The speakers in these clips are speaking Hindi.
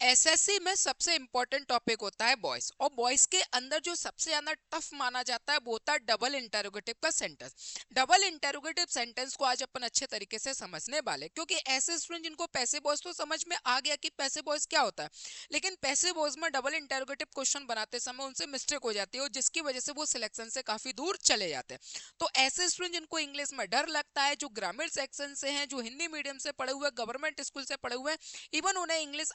एसएससी में सबसे इंपॉर्टेंट टॉपिक होता है बॉयज, और बॉयज के अंदर जो सबसे ज्यादा टफ माना जाता है वो होता है डबल इंटेरोगेटिव का सेंटेंस। डबल इंटेरोगेटिव सेंटेंस को आज अपन अच्छे तरीके से समझने वाले, क्योंकि ऐसे स्टूडेंट जिनको पैसे बॉयज तो समझ में आ गया कि पैसे बॉयज क्या होता है, लेकिन पैसे बॉयज में डबल इंटेरोगेटिव क्वेश्चन बनाते समय उनसे मिस्टेक हो जाती है, और जिसकी वजह से वो सिलेक्शन से काफी दूर चले जाते हैं। तो ऐसे स्टूडेंट जिनको इंग्लिश में डर लगता है, जो ग्रामीण सेक्शन से हैं, जो हिंदी मीडियम से पढ़े हुए, गवर्नमेंट स्कूल से पढ़े हुए, इवन उन्हें इंग्लिश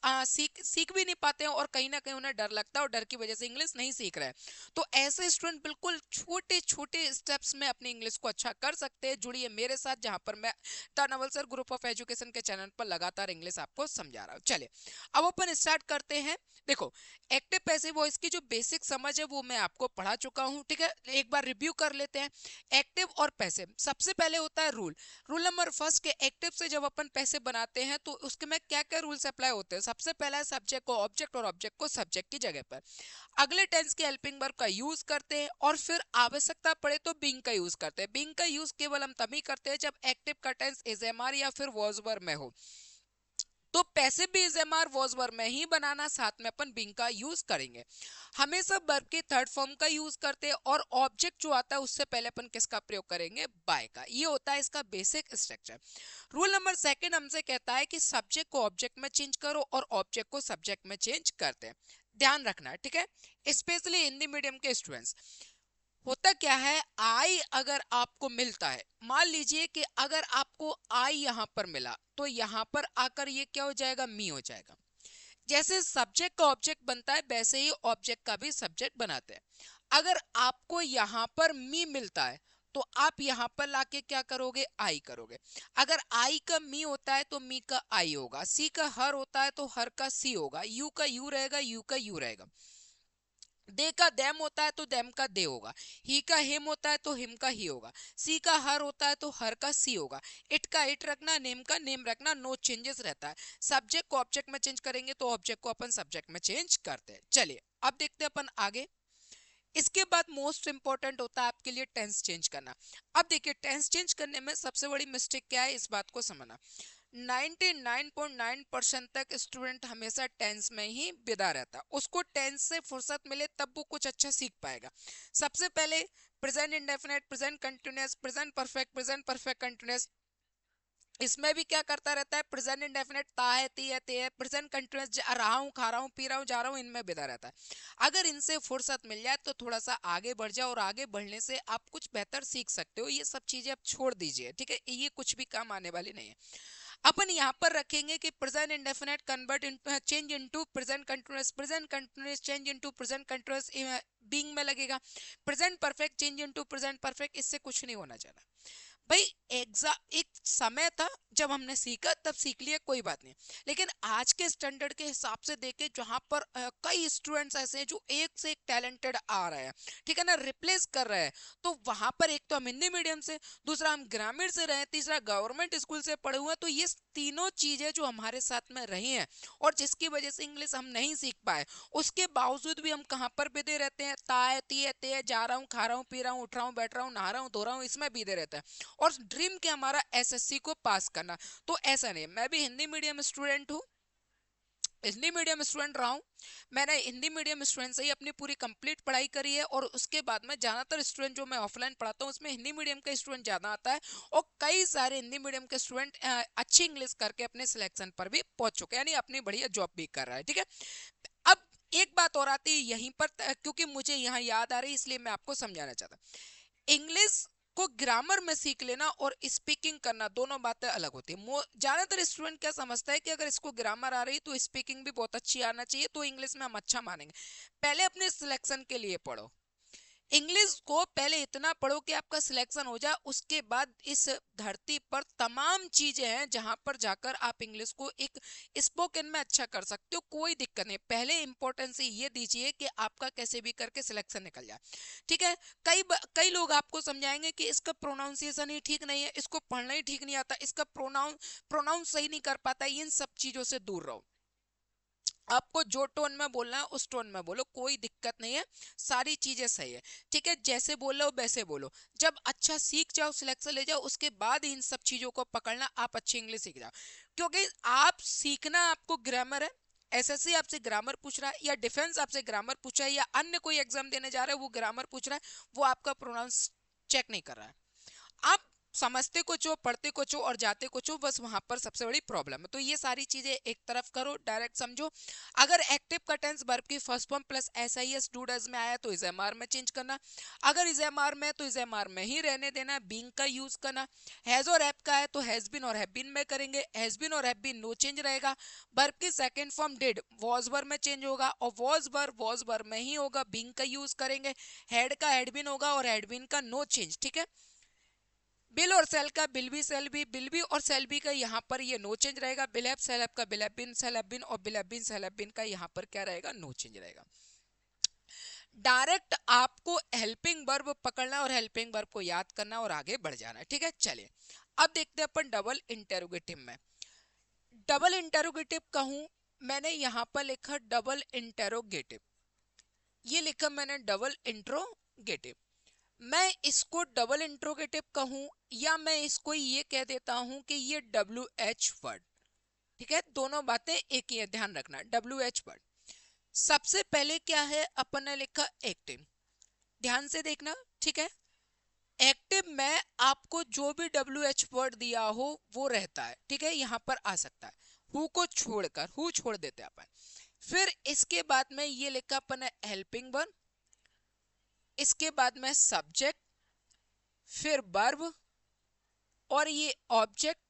सीख भी नहीं पाते हैं, और कहीं ना कहीं उन्हें डर लगता है और डर की वजह से इंग्लिश नहीं सीख रहे हैं। तो ऐसे स्टूडेंट बिल्कुल छोटे छोटे स्टेप्स में अपनी इंग्लिश को अच्छा कर सकते हैं। जुड़िए मेरे साथ, जहां पर मैं टर्नवल सर ग्रुप ऑफ एजुकेशन के चैनल पर लगातार इंग्लिश आपको समझा रहा हूँ। चलिए अब अपन स्टार्ट करते हैं। देखो, एक्टिव पैसिव वॉइस की जो बेसिक समझ है वो मैं आपको पढ़ा चुका हूँ, ठीक है। एक बार रिव्यू कर लेते हैं। एक्टिव और पैसिव, सबसे पहले होता है रूल। रूल नंबर फर्स्ट के एक्टिव से जब अपन पैसे बनाते हैं तो उसके में क्या क्या रूल्स अप्लाई होते हैं। सबसे पहला है सब्जेक्ट को ऑब्जेक्ट और ऑब्जेक्ट को सब्जेक्ट की जगह पर। अगले टेंस के हेल्पिंग वर्ब का यूज करते हैं, और फिर आवश्यकता पड़े तो बीइंग का यूज करते हैं। बीइंग का यूज केवल हम तभी करते हैं जब एक्टिव का टेंस इज एम आर या फिर वॉज वर्ब में हो। तो पैसिव भी is am are was verb में ही बनाना, साथ में अपन बीइंग का यूज करेंगे। हमेशा वर्ब के थर्ड फॉर्म का यूज करते हैं, और ऑब्जेक्ट जो आता है उससे पहले अपन किसका प्रयोग करेंगे, बाय का। ये होता है इसका basic structure. Rule number second हमसे कहता है कि सब्जेक्ट को ऑब्जेक्ट में चेंज करो और ऑब्जेक्ट को सब्जेक्ट में चेंज करते हैं। ध्यान रखना है, ठीक है, स्पेशली हिंदी मीडियम के स्टूडेंट्स। होता क्या है, आई अगर आपको मिलता है, मान लीजिए कि अगर आपको आई यहां पर मिला, तो यहां पर आकर ये क्या हो जाएगा, मी हो जाएगा। जैसे सब्जेक्ट का ऑब्जेक्ट बनता है वैसे ही ऑब्जेक्ट का भी सब्जेक्ट बनाते हैं। अगर आपको यहां पर मी मिलता है तो आप यहां पर लाके क्या करोगे, आई करोगे। अगर आई का मी होता है तो मी का आई होगा, सी का हर होता है तो हर का सी होगा, यू का यू रहेगा, यू का यू रहेगा। दे का देम होता है तो देम का दे होगा, ही का हिम होता है तो हिम का ही होगा, सी का हर होता है तो हर का सी होगा, इट का इट रखना, नेम का नेम रखना, नो चेंजेस रहता है। सब्जेक्ट को ऑब्जेक्ट में चेंज करेंगे तो ऑब्जेक्ट को अपन सब्जेक्ट में चेंज करते हैं। चलिए अब देखते हैं अपन आगे। इसके बाद मोस्ट इंपॉर्टेंट होता है आपके लिए टेंस चेंज करना। अब देखिए, टेंस चेंज करने में सबसे बड़ी मिस्टेक क्या है, इस बात को समझना। 99.9% तक स्टूडेंट हमेशा टेंस में ही विदा रहता है, उसको टेंस से फुर्सत मिले तब वो कुछ अच्छा सीख पाएगा। सबसे पहले present indefinite, present continuous, present perfect, present perfect continuous, इसमें भी क्या करता रहता है, प्रेजेंट इंडेफिनिट ता है, ती है, ते है, प्रेजेंट कंटिन्यूअस रहा हूं, खा रहा हूं, पी रहा हूं, जा रहा हूं, इनमें विदा रहता है। अगर इनसे फुर्सत मिल जाए तो थोड़ा सा आगे बढ़ जाओ, और आगे बढ़ने से आप कुछ बेहतर सीख सकते हो। ये सब चीजें आप छोड़ दीजिए, ठीक है, ये कुछ भी काम आने वाली नहीं है। अपन यहाँ पर रखेंगे कि present indefinite convert in change into present continuous, present continuous change into present continuous being में लगेगा, present perfect change into present perfect. इससे कुछ नहीं होना चाहिए भाई। एग्जाम एक समय था जब हमने सीखा तब सीख लिया, कोई बात नहीं। लेकिन आज के स्टैंडर्ड के हिसाब से देखे, जहां पर कई स्टूडेंट्स ऐसे हैं जो एक से एक टैलेंटेड आ रहे हैं, ठीक है ना, रिप्लेस कर रहे हैं। तो वहां पर एक तो हम हिंदी मीडियम से, दूसरा हम ग्रामीण से रहे, तीसरा गवर्नमेंट स्कूल से पढ़े हुए हैं। तो ये तीनों चीजें जो हमारे साथ में रही हैं और जिसकी वजह से इंग्लिश हम नहीं सीख पाए, उसके बावजूद भी हम कहाँ पर बिदे रहते हैं, ताए तिए ते, जा रहा हूँ, खा रहा हूँ, पी रहा हूँ, उठ रहा हूँ, बैठ रहा हूँ, नहा रहा हूँ, धो रहा हूँ, इसमें बिदे रहते हैं। और ड्रीम क्या हमारा, एसएससी को पास करना। तो ऐसा नहीं, मैं भी हिंदी मीडियम स्टूडेंट हूँ, हिंदी मीडियम स्टूडेंट रहा हूँ। मैंने हिंदी मीडियम स्टूडेंट से ही अपनी पूरी कंप्लीट पढ़ाई करी है, और उसके बाद में ज्यादातर स्टूडेंट जो मैं ऑफलाइन पढ़ाता हूँ उसमें हिंदी मीडियम का स्टूडेंट ज्यादा आता है, और कई सारे हिंदी मीडियम के स्टूडेंट अच्छी इंग्लिश करके अपने सिलेक्शन पर भी पहुंच चुके हैं, यानी अपनी बढ़िया जॉब भी कर रहा है, ठीक है। अब एक बात और आती है यहीं पर, क्योंकि मुझे यहाँ याद आ रही है इसलिए मैं आपको समझाना चाहता। इंग्लिश को ग्रामर में सीख लेना और स्पीकिंग करना दोनों बातें अलग होती है। ज्यादातर स्टूडेंट क्या समझता है कि अगर इसको ग्रामर आ रही तो स्पीकिंग भी बहुत अच्छी आना चाहिए, तो इंग्लिश में हम अच्छा मानेंगे। पहले अपने सिलेक्शन के लिए पढ़ो, इंग्लिश को पहले इतना पढ़ो कि आपका सिलेक्शन हो जाए, उसके बाद इस धरती पर तमाम चीजें हैं जहां पर जाकर आप इंग्लिश को एक स्पोकन में अच्छा कर सकते हो, कोई दिक्कत नहीं। पहले इंपॉर्टेंस ये दीजिए कि आपका कैसे भी करके सिलेक्शन निकल जाए, ठीक है। कई लोग आपको समझाएंगे कि इसका प्रोनाउंसिएशन ही ठीक नहीं है, इसको पढ़ना ही ठीक नहीं आता, इसका प्रोनाउंस सही नहीं कर पाता। इन सब चीजों से दूर रहो। आपको जो टोन में बोलना है उस टोन में बोलो, कोई दिक्कत नहीं है, सारी चीजें सही है, ठीक है। जैसे बोल रहे हो वैसे बोलो। जब अच्छा सीख जाओ, सिलेक्शन ले जाओ, उसके बाद इन सब चीजों को पकड़ना, आप अच्छी इंग्लिश सीख जाओ। क्योंकि आप सीखना, आपको ग्रामर है, एसएससी आपसे ग्रामर पूछ रहा है, या डिफेंस आपसे ग्रामर पूछा है, या अन्य कोई एग्जाम देने जा रहा है वो ग्रामर पूछ रहा है, वो आपका प्रोनाउंस चेक नहीं कर रहा है। आप समझते कुछ हो, पढ़ते कुछ हो और जाते कुछ हो, बस वहां पर सबसे बड़ी प्रॉब्लम है। तो ये सारी चीजें एक तरफ करो, डायरेक्ट समझो। अगर एक्टिव का टेंस वर्ब की first form plus SIS do does में आया तो इज एम आर में चेंज करना, अगर इज एम आर में है तो इज एम आर में ही रहने देना, बीइंग का यूज करना। हैज और हैव का है तो हैज बीन और हैव बीन में करेंगे, हैज बीन और हैव बीन नो चेंज रहेगा। वर्ब की second form did was verb में चेंज होगा, और वॉज वर्ब में ही होगा, बीइंग का यूज करेंगे। हैड का हैड बीन होगा और हैड बीन का नो चेंज, ठीक है। बिल और सेल का बिल भी और सेल भी का यहाँ पर ये नो चेंज रहेगा। बिल हैव सेल हैव का will have been shall have been, और will have been shall have been का यहाँ पर क्या रहेगा, नो चेंज रहेगा। डायरेक्ट आपको हेल्पिंग वर्ब पकड़ना और हेल्पिंग वर्ब को याद करना और आगे बढ़ जाना है, ठीक है। चलिए अब देखते हैं अपन डबल इंटेरोगेटिव में। डबल इंटेरोगेटिव कहूं, मैंने यहाँ पर लिखा डबल इंटेरोगेटिव, ये लिखा मैंने डबल इंट्रोगेटिव। मैं इसको डबल इंट्रोगेटिव कहूं, या मैं इसको ये कह देता हूं कि ये डब्ल्यू एच वर्ड, ठीक है। दोनों बातें एक ही है, ध्यान रखना, डब्ल्यू एच वर्ड। सबसे पहले क्या है, अपन ने लिखा एक्टिव, ध्यान से देखना, ठीक है। एक्टिव में आपको जो भी डब्ल्यू एच वर्ड दिया हो वो रहता है, ठीक है, यहां पर आ सकता है। हु को छोड़कर, हु छोड़ देते अपन। फिर इसके बाद में ये लिखा अपन है हेल्पिंग वर्ब, इसके बाद में सब्जेक्ट, फिर वर्ब, और ये ऑब्जेक्ट,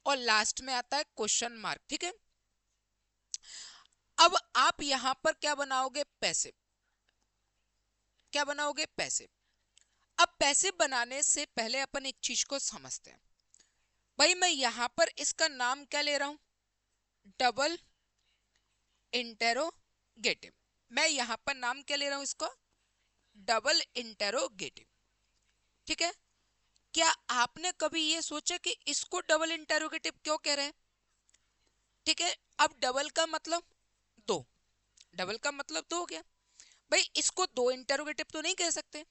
और लास्ट में आता है क्वेश्चन मार्क, ठीक है। अब आप यहां पर क्या बनाओगे, पैसिव, क्या बनाओगे, पैसिव। अब पैसिव बनाने से पहले अपन एक चीज को समझते हैं। भाई मैं यहां पर इसका नाम क्या ले रहा हूं, डबल इंटेरोगेटिव। मैं यहां पर नाम क्या ले रहा हूं इसको, डबल इंटेरोगेटिव, ठीक है। क्या आपने कभी ये सोचा कि इसको डबल इंटेरोगेटिव क्यों कह रहे हैं, ठीक है। अब डबल का मतलब दो, डबल का मतलब दो हो गया। भाई इसको दो इंटेरोगेटिव तो नहीं कह सकते।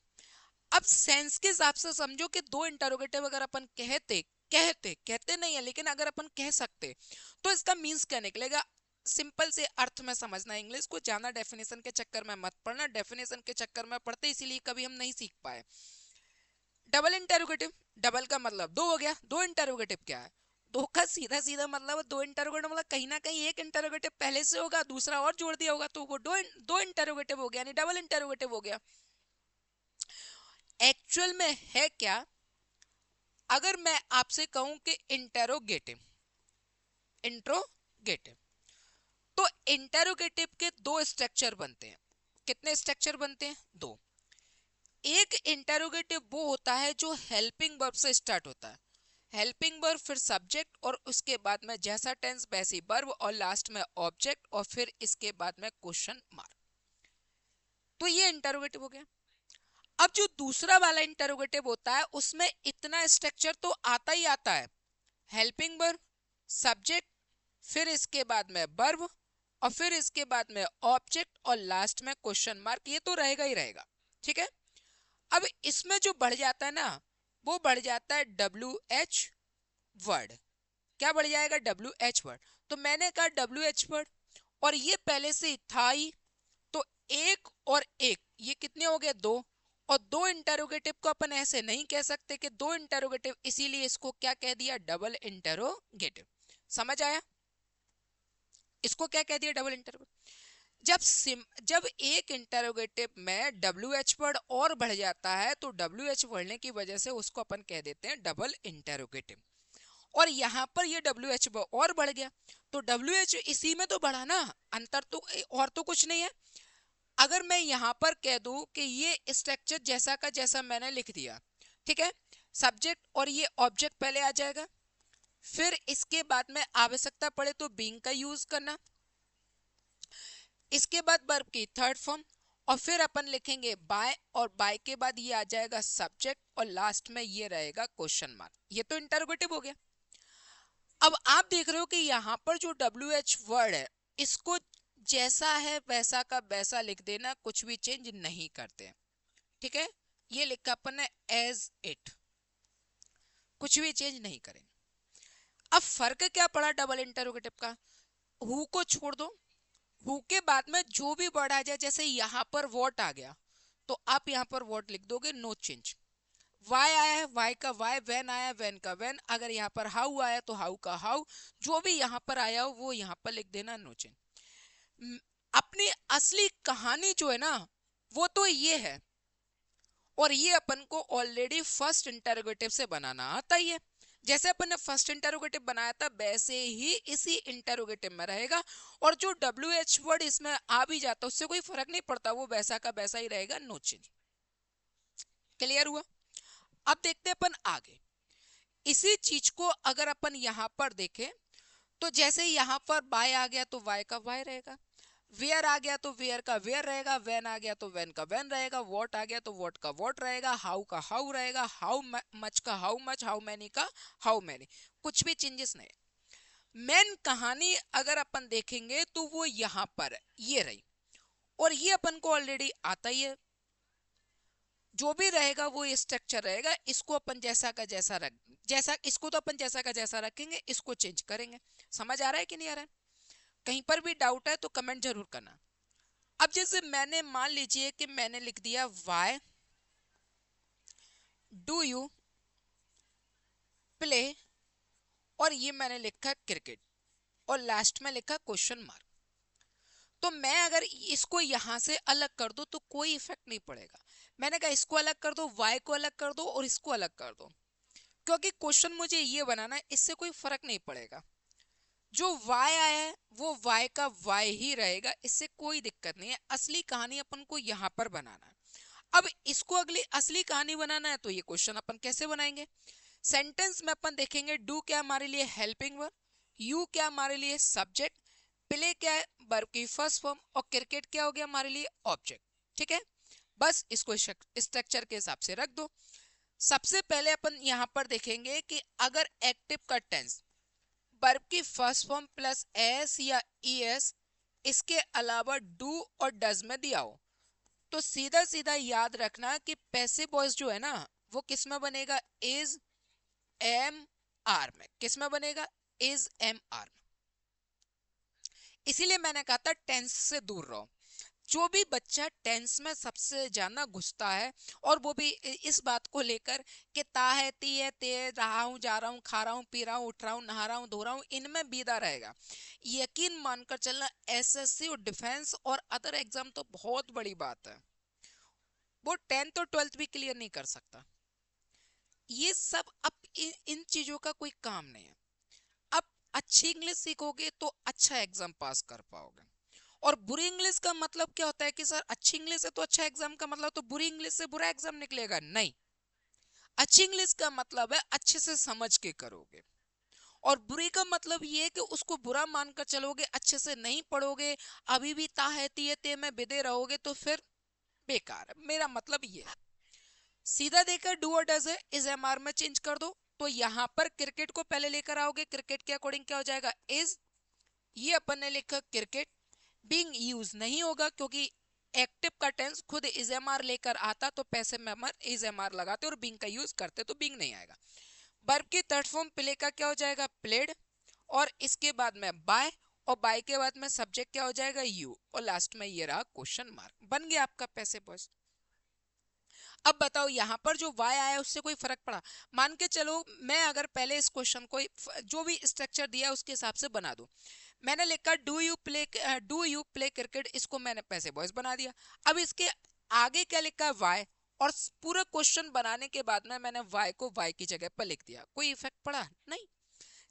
अब सेंस के हिसाब से समझो कि दो इंटेरोगेटिव अगर अपन कहते कहते कहते नहीं है, लेकिन अगर अपन कह सकते तो इसका मींस क्या निकलेगा। सिंपल से अर्थ में समझना, इंग्लिश को ज्यादा डेफिनेशन के चक्कर में मत पढ़ना, डेफिनेशन के चक्कर में पढ़ते इसीलिए कभी हम नहीं सीख पाए। डबल इंटेरोगेटिव, डबल का मतलब दो हो गया, दो इंटेरोगेटिव क्या है, दो का सीधा सीधा मतलब, दो इंटेरोगेटिव मतलब कहीं ना कहीं एक इंटेरोगेटिव पहले से होगा, दूसरा और जोड़ दिया होगा, तो वो दो इंटेरोगेटिव हो गया, यानी डबल इंटेरोगेटिव हो गया। एक्चुअल में है क्या, अगर मैं आपसे कहूं कि इंटेरोगेटिव, इंट्रोगेटिव, तो इंटेरोगेटिव के दो स्ट्रक्चर बनते हैं। कितने स्ट्रक्चर बनते हैं, दो। एक इंटेरोगेटिव वो होता है जो हेल्पिंग वर्ब से स्टार्ट होता है, हेल्पिंग वर्ब फिर सब्जेक्ट, और उसके बाद में जैसा टेंस वैसी वर्ब, और लास्ट में ऑब्जेक्ट, और फिर इसके बाद में क्वेश्चन मार्क। तो ये इंटेरोगेटिव हो गया। अब जो दूसरा वाला इंटेरोगेटिव होता है उसमें इतना स्ट्रक्चर तो आता ही आता है, हेल्पिंग वर्ब, सब्जेक्ट, फिर इसके बाद में वर्ब, और फिर इसके बाद में ऑब्जेक्ट, और लास्ट में क्वेश्चन मार्क, ये तो रहेगा ही रहेगा, ठीक है। अब इसमें जो बढ़ जाता है ना, वो बढ़ जाता है डब्ल्यू एच वर्ड। क्या बढ़ जाएगा, डब्ल्यू एच वर्ड। तो मैंने कहा डब्ल्यू एच वर्ड, और ये पहले से था ही, तो एक और एक ये कितने हो गए, दो। और दो इंटेरोगेटिव को अपन ऐसे नहीं कह सकते कि दो इंटेरोगेटिव, इसीलिए इसको क्या कह दिया, डबल इंटेरोगेटिव। समझ आया, इसको क्या कह दिया, डबल इंटेरोगेटिव। जब एक इंटेरोगेटिव में डब्ल्यू एच वर्ड और बढ़ जाता है, तो डब्ल्यू एच बढ़ने की वजह से उसको अपन कह देते हैं डबल इंटेरोगेटिव। और यहां पर ये डब्ल्यू एच और बढ़ गया, तो डब्ल्यू एच इसी में तो बढ़ा ना, अंतर तो और तो कुछ नहीं है। अगर मैं यहां पर कह दूं कि ये स्ट्रक्चर जैसा का जैसा मैंने लिख दिया, ठीक है, सब्जेक्ट और ये ऑब्जेक्ट पहले आ जाएगा, फिर इसके बाद में आवश्यकता पड़े तो बीइंग का यूज करना, इसके बाद वर्ब की थर्ड फॉर्म, और फिर अपन लिखेंगे बाय, और बाय के बाद ये आ जाएगा सब्जेक्ट, और लास्ट में ये रहेगा क्वेश्चन मार्क। ये तो इंटरोगेटिव हो गया। अब आप देख रहे हो कि यहाँ पर जो डब्ल्यू एच वर्ड है, इसको जैसा है वैसा का वैसा लिख देना, कुछ भी चेंज नहीं करते, ठीक है। ये लिखा अपन ने एज इट, कुछ भी चेंज नहीं करें। अब फर्क क्या पड़ा डबल इंटरोगेटिव का, हु को छोड़ दो, हु के बाद में जो भी वर्ड आ जाए, जैसे यहाँ पर वॉट आ गया तो आप यहाँ पर वॉट लिख दोगे, नो चेंज। वाई आया है, वाई का वाई, वैन आया, वैन का वैन, अगर यहाँ पर हाउ आया तो हाउ का हाउ, जो भी यहाँ पर आया हो वो यहाँ पर लिख देना, नो चेंज। अपनी असली कहानी जो है ना वो तो ये है, और ये अपन को ऑलरेडी फर्स्ट इंटरोगेटिव से बनाना आता ही है। जैसे अपन ने फर्स्ट इंटरोगेटिव बनाया था वैसे ही इसी इंटरोगेटिव में रहेगा, और जो डब्ल्यू एच वर्ड इसमें आ भी जाता उससे कोई फर्क नहीं पड़ता, वो वैसा का वैसा ही रहेगा, नो चेंज। क्लियर हुआ? अब देखते हैं अपन आगे। इसी चीज को अगर अपन यहाँ पर देखें तो जैसे यहाँ पर बाय आ गया तो वाई का वाई रहेगा, वेयर आ गया तो वेयर का वेयर रहेगा, वैन आ गया तो वैन का वैन रहेगा, वॉट आ गया तो वॉट का वॉट रहेगा, हाउ का हाउ रहेगा, हाउ मच का हाउ मच, हाउ मैनी का हाउ मैनी, कुछ भी चेंजेस नहीं। मेन कहानी अगर अपन देखेंगे तो वो यहाँ पर ये रही, और ये अपन को ऑलरेडी आता ही है, जो भी रहेगा वो स्ट्रक्चर रहेगा, इसको अपन जैसा का जैसा रख, जैसा इसको तो अपन जैसा का जैसा रखेंगे, इसको चेंज करेंगे। समझ आ रहा है कि नहीं आ रहा है? कहीं पर भी डाउट है तो कमेंट जरूर करना। अब जैसे मैंने मान लीजिए कि मैंने लिख दिया वाई डू यू प्ले, और ये मैंने लिखा क्रिकेट, और लास्ट में लिखा क्वेश्चन मार्क। तो मैं अगर इसको यहां से अलग कर दूं तो कोई इफेक्ट नहीं पड़ेगा। मैंने कहा इसको अलग कर दो, वाई को अलग कर दो और इसको अलग कर दो, क्योंकि क्वेश्चन मुझे ये बनाना है, इससे कोई फर्क नहीं पड़ेगा। जो y आया है वो y का y ही रहेगा, इससे कोई दिक्कत नहीं है। असली कहानी अपन को यहाँ पर बनाना है। अब इसको अगली असली कहानी बनाना है तो ये क्वेश्चन अपन कैसे बनाएंगे? सेंटेंस में अपन देखेंगे डू क्या हमारे लिए हेल्पिंग वर्ब, यू क्या हमारे लिए सब्जेक्ट, प्ले क्या है वर्ब की फर्स्ट फॉर्म, और क्रिकेट क्या हो गया हमारे लिए ऑब्जेक्ट। ठीक है, बस इसको स्ट्रक्चर के हिसाब से रख दो। सबसे पहले अपन यहाँ पर देखेंगे कि अगर एक्टिव का टेंस वर्ब की फर्स्ट फॉर्म प्लस एस या ईएस इसके अलावा डू और डज में दिया हो तो सीधा सीधा याद रखना कि पैसिव वॉइस जो है ना वो किस में बनेगा? इज एम आर में। किस में बनेगा? इज एम आर में। इसीलिए मैंने कहा था टेंस से दूर रहो। जो भी बच्चा टेंस में सबसे ज्यादा घुसता है, और वो भी इस बात को लेकर कि ता है, ती है, ते, रहा हूं, जा रहा हूं, खा रहा हूं, पी रहा हूं, उठ रहा हूं, नहा रहा हूं, धो रहा हूं, इनमें बीदा रहेगा, यकीन मानकर चलना एसएससी और डिफेंस और अदर एग्जाम तो बहुत बड़ी बात है, वो 10th और 12th भी क्लियर नहीं कर सकता। ये सब अब इन चीजों का कोई काम नहीं है। अब अच्छी इंग्लिश सीखोगे तो अच्छा एग्जाम पास कर पाओगे। और बुरी इंग्लिश का मतलब क्या होता है कि सर अच्छी इंग्लिश है तो अच्छा एग्जाम का मतलब तो बुरी इंग्लिश से बुरा एग्जाम निकलेगा? नहीं, अच्छी इंग्लिश का मतलब है अच्छे से समझ के करोगे, और बुरी का मतलब ये है कि उसको बुरा मानकर चलोगे, अच्छे से नहीं पढ़ोगे, अभी भी ता है ती है ते में बिदे रहोगे तो फिर बेकार है। मेरा मतलब ये है, सीधा देकर डू और डज है इज एम आर में चेंज कर दो। तो यहाँ पर क्रिकेट को पहले लेकर आओगे, क्रिकेट के अकॉर्डिंग क्या हो जाएगा? इज, ये अपन ने लिखा क्रिकेट, बीइंग यूज नहीं होगा क्योंकि एक्टिव का टेंस खुद इज एम आर लेकर आता तो पैसे में हम इज एम आर लगाते और बीइंग का यूज करते तो बीइंग नहीं आएगा। वर्ब की थर्ड फॉर्म प्ले का क्या हो जाएगा? प्लेड, और इसके बाद में बाय, और बाय के बाद में सब्जेक्ट क्या हो जाएगा? यू, और लास्ट में ये रहा क्वेश्चन मार्क। बन गया आपका पैसे बॉयज। अब बताओ यहाँ पर जो y आया उससे कोई फर्क पड़ा? मान के चलो मैं अगर पहले इस क्वेश्चन को जो भी स्ट्रक्चर दिया उसके हिसाब से बना दूं, मैंने लिखा डू यू प्ले क्रिकेट, इसको मैंने पैसे बॉयज बना दिया। अब इसके आगे क्या लिखा है? y, और पूरा क्वेश्चन बनाने के बाद में मैंने y को y की जगह पर लिख दिया। कोई इफेक्ट पड़ा? नहीं,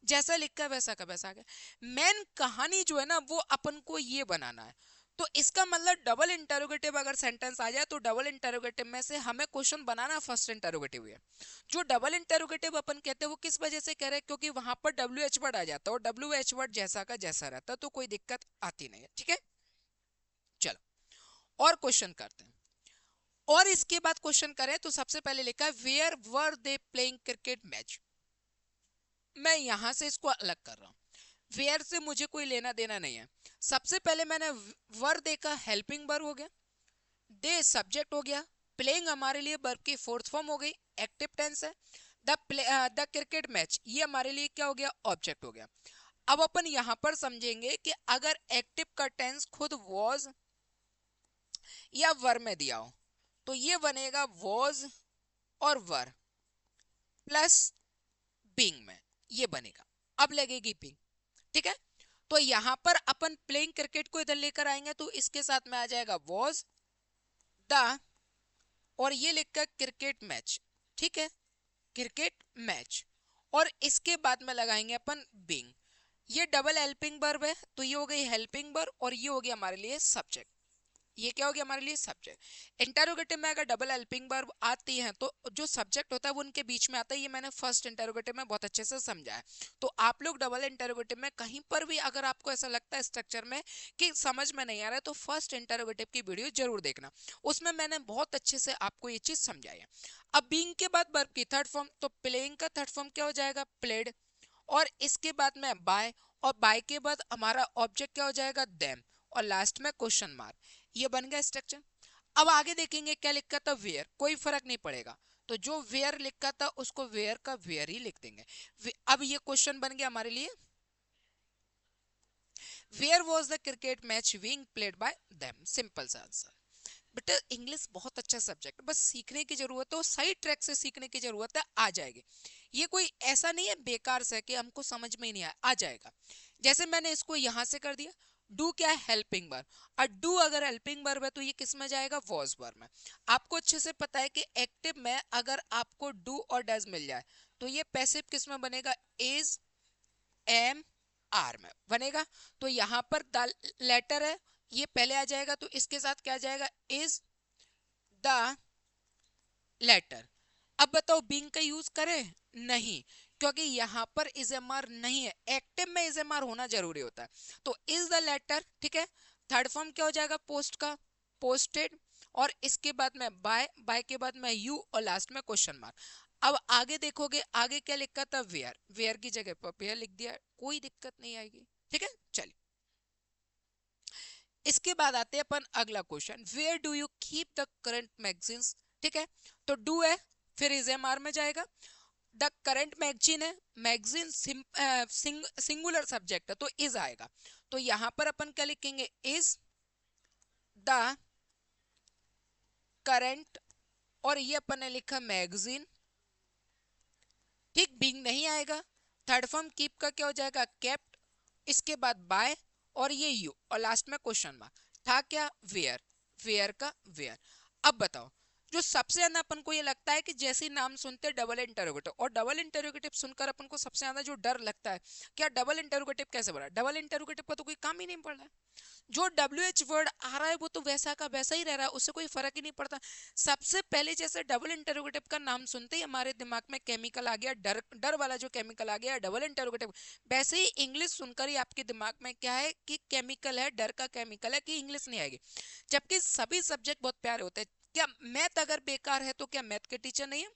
जैसा लिखा है वैसा का वैसा आ गया। मेन कहानी जो है ना वो अपन को ये बनाना है। तो इसका मतलब डबल इंटरोगेटिव अगर सेंटेंस आ जाए तो डबल इंटरोगेटिव में से हमें क्वेश्चन बनाना फर्स्ट इंटरोगेटिव है। जो डबल इंटरोगेटिव अपन कहते हैं वो किस वजह से कह रहे हैं? क्योंकि वहां पर डब्ल्यू एच वर्ड आ जाता है, और डब्ल्यू एच वर्ड जैसा का जैसा रहता है तो कोई दिक्कत आती नहीं है। ठीक है, चलो और क्वेश्चन करते हैं। और इसके बाद क्वेश्चन करें तो सबसे पहले लिखा है where were they playing cricket match. मैं यहां से इसको अलग कर रहा हूं, वेयर से मुझे कोई लेना देना नहीं है। सबसे पहले मैंने वर देखा, हेल्पिंग वर्ब हो गया, दे सब्जेक्ट हो गया, प्लेइंग हमारे लिए वर्ब की फोर्थ फॉर्म हो गई, एक्टिव टेंस है, द क्रिकेट मैच ये हमारे लिए क्या हो गया? ऑब्जेक्ट हो गया। अब अपन यहां पर समझेंगे कि अगर एक्टिव का टेंस खुद वॉज या वर में दिया हो तो ये बनेगा वॉज और वर प्लस बीइंग में, ये बनेगा। अब लगेगी बीइंग, ठीक है। तो यहां पर अपन प्लेइंग क्रिकेट को इधर लेकर आएंगे तो इसके साथ में आ जाएगा वॉज द, और ये लिखकर क्रिकेट मैच, ठीक है, क्रिकेट मैच। और इसके बाद में लगाएंगे अपन बीइंग। ये डबल हेल्पिंग वर्ब है तो ये हो गई हेल्पिंग वर्ब और ये हो गया हमारे लिए सब्जेक्ट। ये क्या हो गया हमारे लिए सब्जेक्ट। इंटरोगेटिव में अगर डबल हेल्पिंग वर्ब आती है तो जो सब्जेक्ट होता है वो उनके बीच में आता है। ये मैंने फर्स्ट इंटरोगेटिव में बहुत अच्छे से समझा है। तो आप लोग डबल इंटरोगेटिव में कहीं पर भी अगर आपको ऐसा लगता है स्ट्रक्चर में कि समझ में नहीं आ रहा है तो फर्स्ट इंटरोगेटिव की वीडियो जरूर देखना, उसमें मैंने बहुत अच्छे से आपको ये चीज समझाई है। अब बीइंग के बाद वर्ब की थर्ड फॉर्म, तो प्लेइंग का थर्ड फॉर्म क्या हो जाएगा, प्लेड। और इसके बाद में बाय, और बाय के बाद हमारा ऑब्जेक्ट क्या हो जाएगा, देम, और लास्ट में क्वेश्चन मार्क। ये बन गया स्ट्रक्चर। अब आगे देखेंगे क्या लिखा था, वेयर, कोई फर्क नहीं पड़ेगा। तो जो वेयर लिखा था उसको वेयर का वेयर ही लिख देंगे। अब ये क्वेश्चन बन गया हमारे लिए, where was the cricket match being played by them, simple सा आंसर। बेटा इंग्लिश बहुत अच्छा सब्जेक्ट, बस सीखने की जरूरत है और सही ट्रैक से सीखने की जरूरत है, आ जाएगी। ये कोई ऐसा नहीं है बेकार से कि हमको समझ में ही नहीं आया, आ जाएगा। जैसे मैंने इसको यहां से कर दिया, डू क्या है, हेल्पिंग वर्ब, और डू अगर हेल्पिंग वर्ब है तो ये किस में जाएगा, वॉज वर्ब में। आपको अच्छे से पता है कि एक्टिव में अगर आपको डू और डज मिल जाए तो ये पैसिव किस में बनेगा, इज, एम, आर में बनेगा। तो यहां पर लेटर है, ये पहले आ जाएगा तो इसके साथ क्या आ जाएगा, इज द लेटर। अब बताओ बीइंग का यूज करें, नहीं, क्योंकि यहां पर इजेमार नहीं है, एक्टिव में इजेमार होना जरूरी होता है। तो इज द लेटर, ठीक है। थर्ड फॉर्म क्या हो जाएगा, पोस्ट का, पोस्टेड, और इसके बाद में बाय, बाय के बाद में यू, और लास्ट में क्वेश्चन मार्क। अब आगे देखोगे, आगे क्या लिखा था, वेयर, वेयर की जगह पर वेयर लिख दिया, कोई दिक्कत नहीं आएगी, ठीक है। चलिए इसके बाद आते हैं अपन अगला question, where do you keep the current magazines, ठीक है। तो डू है, फिर इज एम आर में जाएगा। द करंट मैगजीन है, मैगजीन सिंगुलर सब्जेक्ट है तो इज आएगा। तो यहां पर अपन क्या लिखेंगे, इज द करंट, और ये अपन ने लिखा मैगजीन, ठीक, बीइंग नहीं आएगा। थर्ड फॉर्म कीप का क्या हो जाएगा, केप्ट, इसके बाद बाय, और ये यू, और लास्ट में क्वेश्चन मार्क। था क्या, वेयर, वेयर का वेयर। अब बताओ, जो सबसे ज्यादा अपन को ये लगता है कि जैसे ही नाम सुनते हैं डबल इंटरोगेटिव, और डबल इंटरोगेटिव सुनकर अपन को सबसे ज्यादा जो डर लगता है, क्या डबल इंटरोगेटिव कैसे बना, डबल इंटरोगेटिव का तो कोई काम ही नहीं पड़ रहा है। जो डब्ल्यू एच वर्ड आ रहा है वो तो वैसा का वैसा ही रह रहा है, उससे कोई फर्क ही नहीं पड़ता। सबसे पहले जैसे डबल इंटरोगेटिव का नाम सुनते ही हमारे दिमाग में केमिकल आ गया, डर, डर वाला जो केमिकल आ गया डबल इंटरोगेटिव, वैसे ही इंग्लिश सुनकर ही आपके दिमाग में क्या है कि केमिकल है, डर का केमिकल है, कि इंग्लिश नहीं आएगी। जबकि सभी सब्जेक्ट बहुत प्यारे होते हैं। क्या मैथ अगर बेकार है तो क्या मैथ के टीचर नहीं है,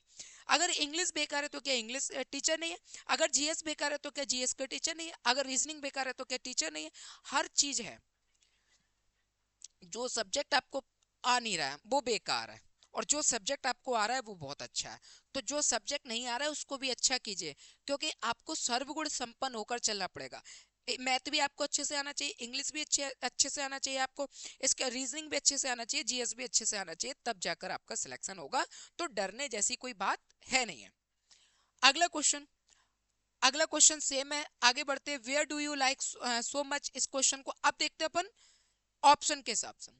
अगर इंग्लिश बेकार है तो क्या इंग्लिश टीचर नहीं है, अगर जीएस बेकार है तो क्या जीएस के टीचर नहीं है, अगर रीजनिंग बेकार है तो क्या टीचर नहीं है। हर चीज है। जो सब्जेक्ट आपको आ नहीं रहा है वो बेकार है, और जो सब्जेक्ट आपको आ रहा है वो बहुत अच्छा है। तो जो सब्जेक्ट नहीं आ रहा है उसको भी अच्छा कीजिए, क्योंकि आपको सर्वगुण संपन्न होकर चलना पड़ेगा। मैथ भी आपको अच्छे से आना चाहिए, इंग्लिश भी अच्छे अच्छे से आना चाहिए आपको, इसका रीजनिंग भी अच्छे से आना चाहिए, जीएस भी अच्छे से आना चाहिए, तब जाकर आपका सिलेक्शन होगा। तो डरने जैसी कोई बात है नहीं है। अगला क्वेश्चन, अगला क्वेश्चन सेम है, आगे बढ़ते हैं। Where do you like so much, इस क्वेश्चन को अब देखते हैं अपन ऑप्शन के हिसाब से।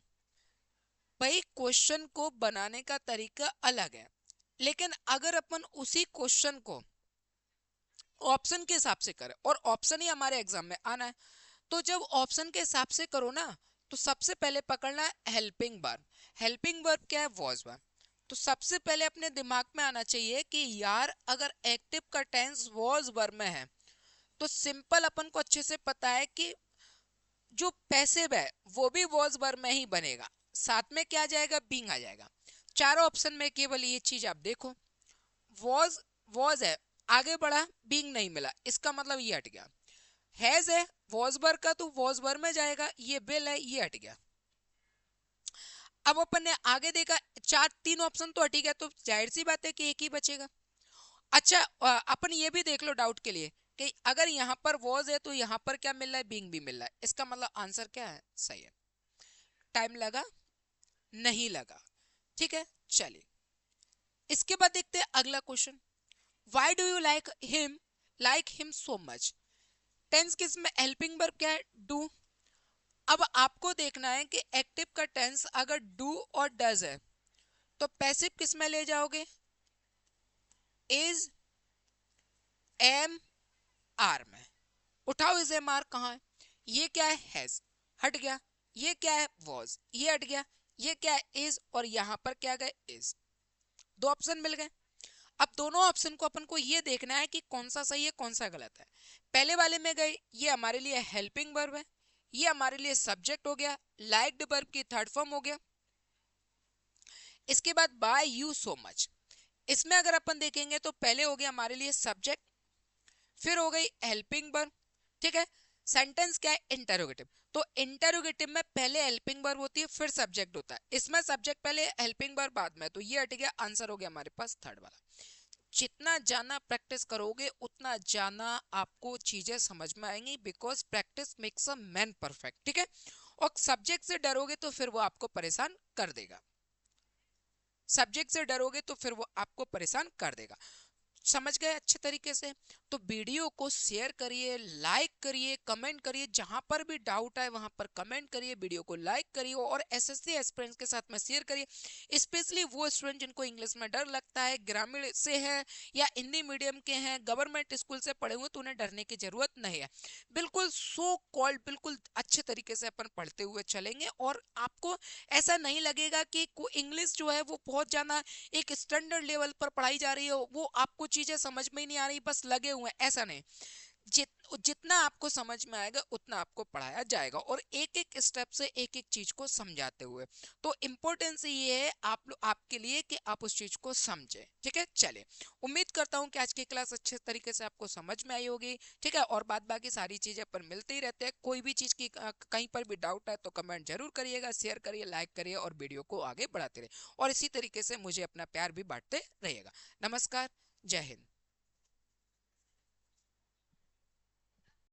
भाई क्वेश्चन को बनाने का तरीका अलग है, लेकिन अगर अपन उसी क्वेश्चन को ऑप्शन के हिसाब से करें, और ऑप्शन ही हमारे एग्जाम में आना है, तो जब ऑप्शन के हिसाब से करो ना, तो सबसे पहले पकड़ना है हेल्पिंग वर्ब। हेल्पिंग वर्ब क्या है, वॉज वर्ब। तो सबसे पहले अपने दिमाग में आना चाहिए कि यार अगर एक्टिव का टेंस वॉज वर्ब में है तो सिंपल अपन को अच्छे से पता है कि जो पैसिव है वो भी वॉज वर्ब में ही बनेगा, साथ में क्या आ जाएगा, बीइंग आ जाएगा। चारों ऑप्शन में केवल ये चीज आप देखो, वॉज, वॉज है, आगे बढ़ा, बीइंग नहीं मिला, इसका मतलब ये हट गया। हैज है, वॉज वर्ब का तो वॉज वर्ब में जाएगा, ये विल है, ये हट गया। अब अपन ने आगे देखा, चार तीन ऑप्शन तो हट ही गया, तो जाहिर सी बात है कि एक ही बचेगा। अच्छा अपन ये भी देख लो डाउट के लिए, कि अगर यहाँ पर वॉज है तो यहाँ पर क्या मिल रहा है, बीइंग भी मिल रहा है। इसका मतलब आंसर क्या है, सही है। टाइम लगा, नहीं लगा, ठीक है। चलिए इसके बाद देखते हैं अगला question. Why do you like him so much. Tense किस में, हेल्पिंग वर्ब क्या है, डू। अब आपको देखना है कि एक्टिव का टेंस अगर डू और डज है तो पैसिव किस में ले जाओगे, इज, एम, आर में। उठाओ इज एम आर, कहाँ है, ये क्या है, हैज, हट गया। ये क्या है, वॉज, ये हट गया। ये क्या है, इज, और यहां पर क्या गए, इज। दो ऑप्शन मिल गए। अब दोनों ऑप्शन को अपन को ये देखना है कि कौन सा सही है कौन सा गलत है। पहले वाले में गए, ये हमारे लिए हेल्पिंग वर्ब है, ये हमारे लिए सब्जेक्ट हो गया, लाइक्ड वर्ब की थर्ड फॉर्म हो गया। इसके बाद बाय यू सो मच, इसमें अगर अपन देखेंगे तो पहले हो गया हमारे लिए सब्जेक्ट, फिर हो गई हेल्पिंग वर्ब, ठीक है। सेंटेंस क्या है, इंटरोगेटिव। तो इंटरोगेटिव में पहले हेल्पिंग वर्ब होती है फिर सब्जेक्ट होता है, इसमें सब्जेक्ट पहले हेल्पिंग वर्ब बाद में, तो ये हट गया। आंसर हो गया हमारे पास थर्ड वाला। जितना ज्यादा प्रैक्टिस करोगे उतना ज्यादा आपको चीजें समझ में आएंगी, because practice makes a man perfect, ठीक है। और सब्जेक्ट से डरोगे तो फिर वो आपको परेशान कर देगा, सब्जेक्ट से डरोगे तो फिर वो आपको परेशान कर देगा। समझ गए अच्छे तरीके से। तो वीडियो को शेयर करिए, लाइक करिए, कमेंट करिए, जहां पर भी डाउट आए वहां पर कमेंट करिए, वीडियो को लाइक करिए और एसएससी एस्पिरेंट्स के साथ में शेयर करिए। स्पेशली वो स्टूडेंट जिनको इंग्लिश में डर लगता है, ग्रामीण से है या हिंदी मीडियम के हैं, गवर्नमेंट स्कूल से पढ़े हुए, तो उन्हें डरने की जरूरत नहीं है। बिल्कुल सो कॉल्ड बिल्कुल अच्छे तरीके से अपन पढ़ते हुए चलेंगे और आपको ऐसा नहीं लगेगा कि इंग्लिश जो है वो बहुत ज्यादा एक स्टैंडर्ड लेवल पर पढ़ाई जा रही है, वो आपको चीजें समझ में ही नहीं आ रही, बस लगे हुए हैं, ऐसा नहीं। जितना आपको समझ में आएगा उतना आपको पढ़ाया जाएगा और एक एक स्टेप से एक एक चीज को समझाते हुए। तो इम्पोर्टेंस ये है आपके लिए कि आप उस चीज को समझे, ठीक है। चले, उम्मीद करता हूँ कि आज की क्लास अच्छे तरीके से आपको समझ में आई होगी, ठीक है। और बाद बाकी सारी चीजें पर मिलते ही रहते हैं। कोई भी चीज की कहीं पर भी डाउट है तो कमेंट जरूर करिएगा, शेयर करिए, लाइक करिए और वीडियो को आगे बढ़ाते रहिए और इसी तरीके से मुझे अपना प्यार भी बांटते रहिएगा। नमस्कार, जय हिंद।